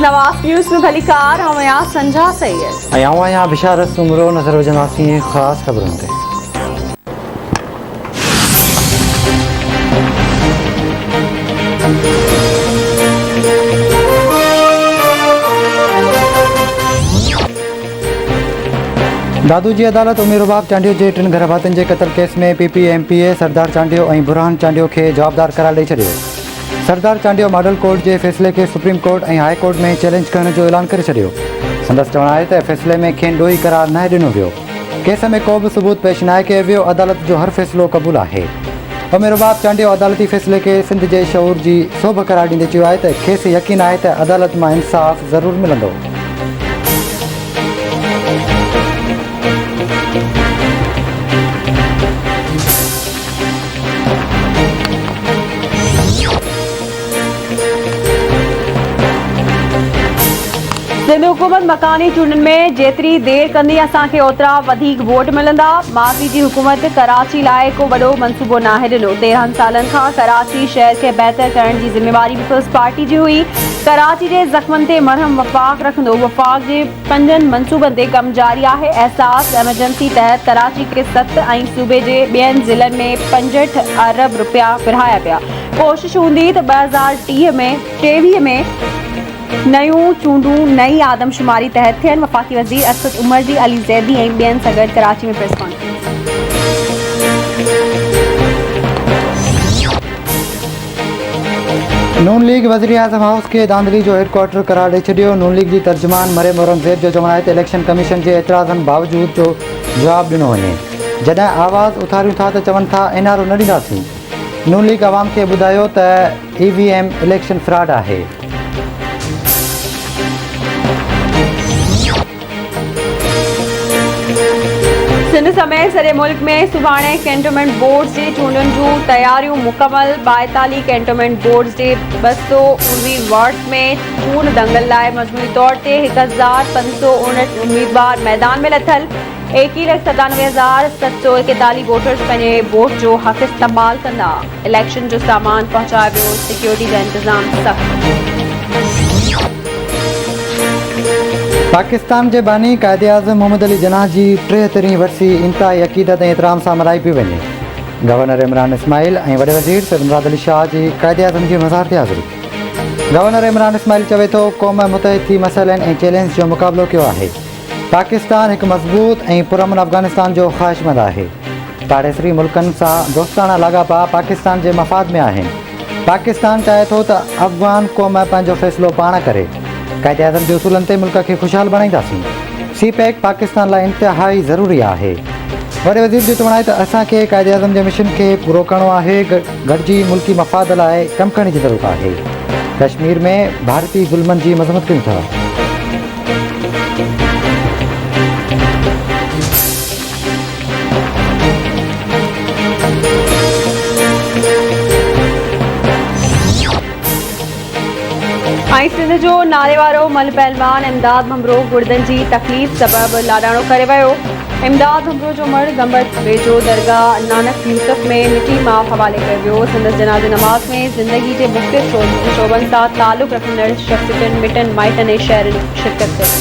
नवाज़ news में भली car हमाया संजा सैयद आया बिशारत सुमरो नजर वजनासी खास खबरों ते दादू जी अदालत उमेरुबाग चांडियो जे टिन घर भातन जे कत्ल केस में PPMPA सरदार चांडियो और बुरहान चांडियो के जवाबदार करार ॾेई छॾियो। सरदार चांडियो मॉडल कोर्ट के फैसले के सुप्रीम कोर्ट और हाई कोर्ट में चैलेंज करने जो ऐलान कर छॾियो। संदसि चवण आहे त फैसले में खेनि ॾोही करार न ॾिनो वियो। केस में को भी सबूत पेश न कयो वियो। अदालत जो हर फैसलो क़बूल है। उमेरुबाग चांडियो अदालती फैसले के सिंध के शऊर की सोभ करार ॾींदे चयो आहे त खेसि यकीन है त अदालत में इंसाफ़ ज़रूर मिलंदो। सिंध हुकूमत मकानी चूंडनि में जेतरी देर कंदी असांखे ओतरा वधीक वोट मिलंदा। माज़ी जी हुकूमत कराची लाइ को वॾो मंसूबो नाहे ॾिनो। 13 सालनि खां कराची शहर खे बहितर करण जी ज़िम्मेवारी पीपल्स पार्टी जी हुई। कराची जे ज़ख़्मनि ते मरहम वफ़ाक़ रखंदो। वफ़ाक़ जे 5 मंसूबनि ते कमु जारी आहे। एहसास एमरजेंसी तहत कराची खे 7 ऐं सूबे जे ॿियनि ज़िलनि में 65 अरब रुपया विरहाया पिया। कोशिश हूंदी त 2023 में नयूं चूंडूं नई आदमशुमारी तहत थियनि। वफ़ाक़ी वज़ीर असद उमर जी अली ज़ैदी ऐं ॿियनि सां गॾु कराची में प्रेस कॉन्फ्रेंस। नून लीग वज़ीर आज़म हाउस के धांधली जो हेडक्वार्टर करार ॾेई छॾियो। नून लीग की तर्जुमान मरियम औरंगज़ेब जो चवणु आहे त इलेक्शन कमीशन के एतिराज़नि बावजूद जो जवाबु ॾिनो वञे। जॾहिं आवाज़ उथारियूं था त चवनि था NRO न ॾींदासीं। नून लीग आवाम खे ॿुधायो त EVM इलेक्शन फ्रॉड आहे। सिंध समेत सॼे मुल्क में सुभाणे कैंटोनमेंट बोर्ड जी चूंडुनि जूं तयारियूं मुकमल। 42 कैंटोनमेंट बोर्ड जे 219 वार्ड्स में चूंड दंगल लाइ मजमूई तौर ते 1559 उम्मीदवार मैदान में लथल। 1,97,741 वोटर्स पंहिंजे वोट जो हक़ इस्तेमाल कंदा। इलेक्शन जो सामान पहुचायो वियो। सिक्योरिटी जा इंतज़ाम सख़्त। पाकिस्तान के बानी कायदे आज़म मोहम्मद अली जनाह की 73वीं वरसी इंतहाई अक़ीदत और एहतराम से मल्हाई पई वञे। गवर्नर इमरान इस्माइल और वॾे वज़ीर सैयद मुराद अली शाह की कायदे आज़म की मज़ार ते हाज़िरी। गवर्नर इमरान इस्माइल चवे तो क़ौम मुतहद थी मसइलनि और चैलेंज जो मुक़ाबलो किया है। पाकिस्तान एक मज़बूत और पुरअमन अफ़गानिस्तान जो ख़्वाहिशमंद है। पाड़ेसरी मुल्कनि से दोस्ताना लाॻापा पाकिस्तान के मफ़ाद में आहिनि। पाकिस्तान चाहे तो अफ़गान क़ौम पंहिंजो फ़ैसिलो पाण करे। कायदे आज़म के उसूलन ते मुल्क के खुशहाल बणाईंदासीं। CPEC पाकिस्तान लाइ इंतहाई ज़रूरी है। वॾे वज़ीर जो चवणु आहे त असांखे कायदे आज़म के मिशन के पूरो करणो आहे। गॾिजी मुल्की मफ़ाद लाइ कमु करण की ज़रूरत है। कश्मीर में भारतीय ज़ुल्मनि की मज़म्मत कयूं था। सिंध जो नाले वारो मल पहलवान इमदाद भमरो गुर्दन की तकलीफ़ सबब लाडाणो करे वियो। इमदाद भमरो जो मर्द गंबत वेझो दरगाह नानक यूसुफ में मिटी माफ़ हवाले कयो वियो। संदसि जनाज़े नमाज़ में ज़िंदगी के मुख़्तलिफ़ शोबनि सां ताल्लुक़ रखंदड़ शख़्सियतुनि मिटनि माइटनि ऐं शहरनि शिरकत कई।